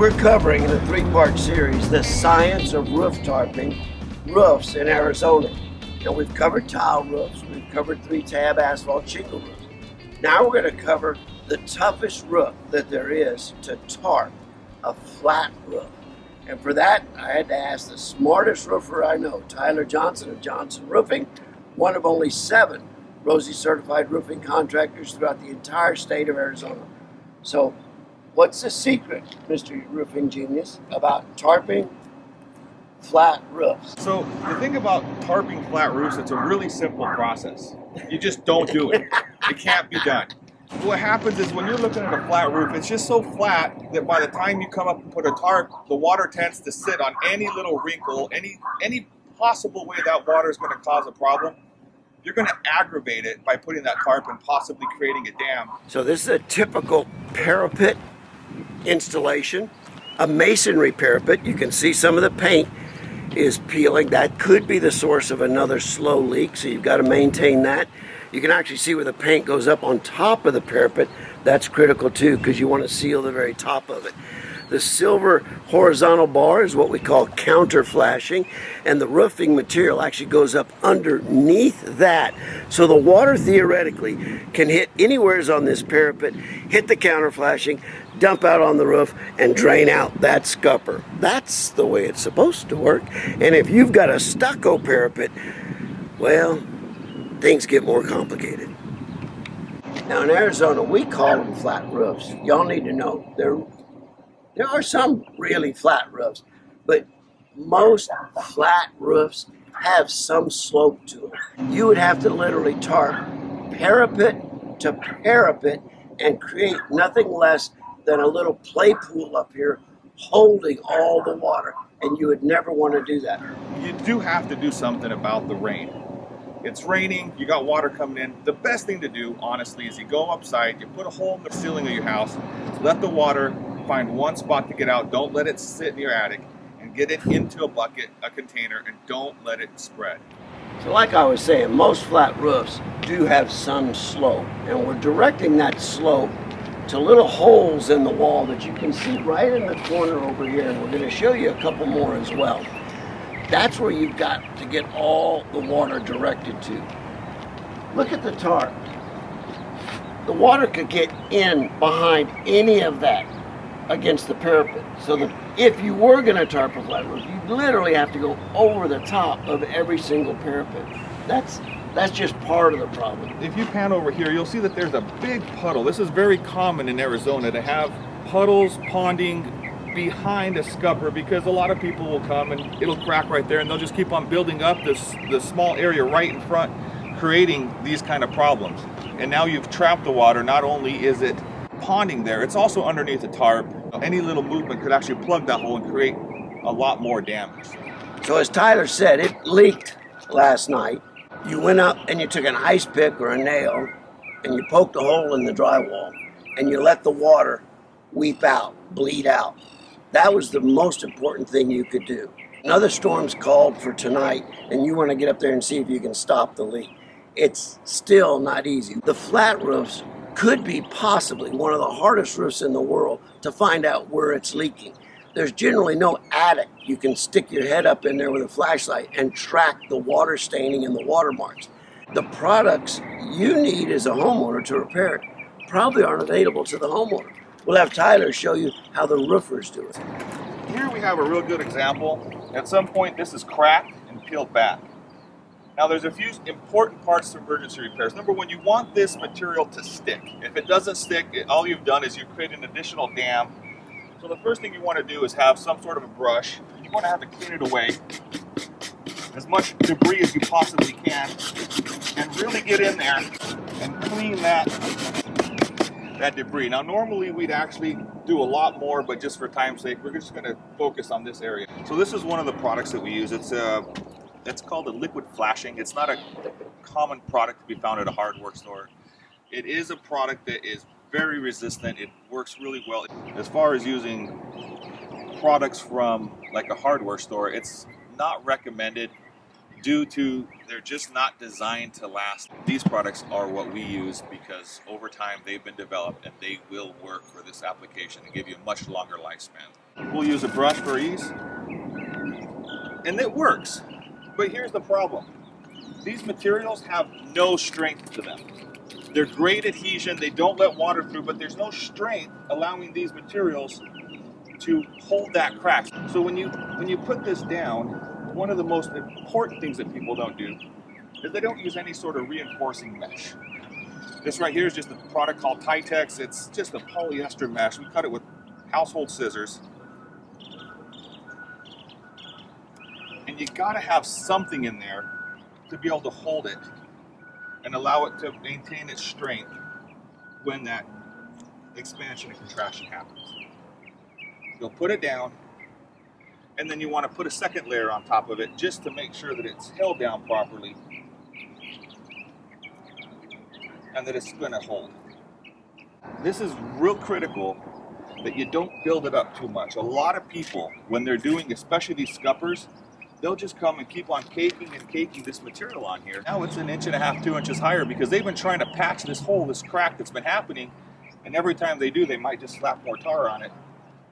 We're covering in a three-part series the science of roof tarping, roofs in Arizona. And we've covered tile roofs, we've covered 3-tab asphalt shingle roofs. Now we're going to cover the toughest roof that there is to tarp, a flat roof. And for that, I had to ask the smartest roofer I know, Tyler Johnson of Johnson Roofing, one of only 7 Rosie certified roofing contractors throughout the entire state of Arizona. So, what's the secret, Mr. Roofing Genius, about tarping flat roofs? So the thing about tarping flat roofs, it's a really simple process. You just don't do it. It can't be done. What happens is when you're looking at a flat roof, it's just so flat that by the time you come up and put a tarp, the water tends to sit on any little wrinkle, any possible way that water is going to cause a problem. You're going to aggravate it by putting that tarp and possibly creating a dam. So this is a typical parapet installation, a masonry parapet. You can see some of the paint is peeling. That could be the source of another slow leak, so you've got to maintain that. You can actually see where the paint goes up on top of the parapet. That's critical too, because you want to seal the very top of it. The silver horizontal bar is what we call counter flashing, and the roofing material actually goes up underneath that. So the water theoretically can hit anywheres on this parapet, hit the counter flashing, dump out on the roof, and drain out that scupper. That's the way it's supposed to work. And if you've got a stucco parapet, well, things get more complicated. Now in Arizona, we call them flat roofs. Y'all need to know, there are some really flat roofs, but most flat roofs have some slope to them. You would have to literally tarp parapet to parapet and create nothing less than a little play pool up here holding all the water, and you would never want to do that. You do have to do something about the rain. It's raining, you got water coming in. The best thing to do, honestly, is you go upside, you put a hole in the ceiling of your house, let the water find one spot to get out, don't let it sit in your attic, and get it into a bucket, a container, and don't let it spread. So like I was saying, most flat roofs do have some slope, and we're directing that slope to little holes in the wall that you can see right in the corner over here, and we're going to show you a couple more as well. That's where you've got to get all the water directed to. Look at the tarp. The water could get in behind any of that against the parapet. So that if you were going to tarp a flat roof, you literally have to go over the top of every single parapet. That's just part of the problem. If you pan over here, you'll see that there's a big puddle. This is very common in Arizona to have puddles ponding behind a scupper, because a lot of people will come and it'll crack right there, and they'll just keep on building up this small area right in front, creating these kind of problems. And now you've trapped the water. Not only is it ponding there, it's also underneath the tarp. Any little movement could actually plug that hole and create a lot more damage. So as Tyler said, it leaked last night. You went up and you took an ice pick or a nail and you poked a hole in the drywall and you let the water weep out, bleed out. That was the most important thing you could do. Another storm's called for tonight, and you want to get up there and see if you can stop the leak. It's still not easy. The flat roofs could be possibly one of the hardest roofs in the world to find out where it's leaking. There's generally no attic. You can stick your head up in there with a flashlight and track the water staining and the watermarks. The products you need as a homeowner to repair it probably aren't available to the homeowner. We'll have Tyler show you how the roofers do it. Here we have a real good example. At some point this is cracked and peeled back. Now there's a few important parts to emergency repairs. Number one, you want this material to stick. If it doesn't stick, all you've done is you create an additional dam. So the first thing you want to do is have some sort of a brush. You want to have to clean it away, as much debris as you possibly can, and really get in there and clean that debris. Now normally we'd actually do a lot more, but just for time's sake, we're just going to focus on this area. So this is one of the products that we use. It's called a liquid flashing. It's not a common product to be found at a hardware store. It is a product that is very resistant. It works really well. As far as using products from like a hardware store, it's not recommended due to they're just not designed to last. These products are what we use because over time they've been developed and they will work for this application and give you a much longer lifespan. We'll use a brush for ease. And it works. But here's the problem. These materials have no strength to them. They're great adhesion, they don't let water through, but there's no strength allowing these materials to hold that crack. So when you put this down, one of the most important things that people don't do is they don't use any sort of reinforcing mesh. This right here is just a product called Titex. It's just a polyester mesh. We cut it with household scissors. And you gotta have something in there to be able to hold it and allow it to maintain its strength when that expansion and contraction happens. You'll put it down, and then you want to put a second layer on top of it just to make sure that it's held down properly and that it's going to hold. This is real critical that you don't build it up too much. A lot of people, when they're doing, especially these scuppers, they'll just come and keep on caking and caking this material on here. Now it's 1.5 inches, 2 inches higher because they've been trying to patch this hole, this crack that's been happening, and every time they do, they might just slap more tar on it,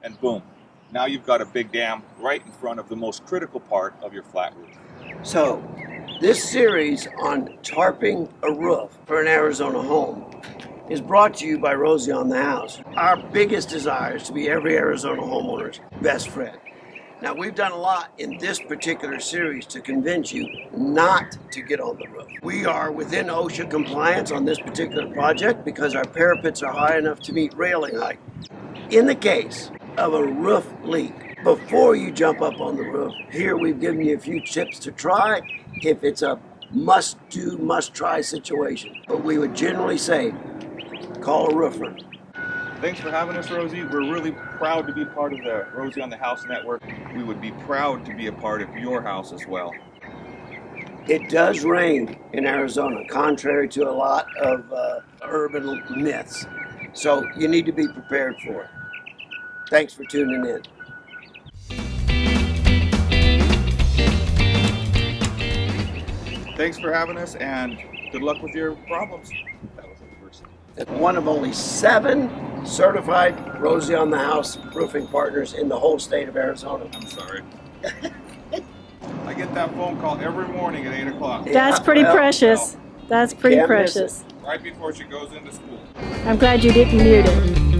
and boom. Now you've got a big dam right in front of the most critical part of your flat roof. So, this series on tarping a roof for an Arizona home is brought to you by Rosie on the House. Our biggest desire is to be every Arizona homeowner's best friend. Now, we've done a lot in this particular series to convince you not to get on the roof. We are within OSHA compliance on this particular project because our parapets are high enough to meet railing height. In the case of a roof leak, before you jump up on the roof, here we've given you a few tips to try if it's a must-do, must-try situation. But we would generally say, call a roofer. Thanks for having us, Rosie. We're really proud to be part of the Rosie on the House network. We would be proud to be a part of your house as well. It does rain in Arizona, contrary to a lot of urban myths. So you need to be prepared for it. Thanks for tuning in. Thanks for having us, and good luck with your problems. That was the first. One of only 7 certified Rosie on the House roofing partners in the whole state of Arizona. I'm sorry. I get that phone call every morning at 8 o'clock. That's pretty precious. That's pretty Can't miss precious. Right before she goes into school. I'm glad you didn't mute it.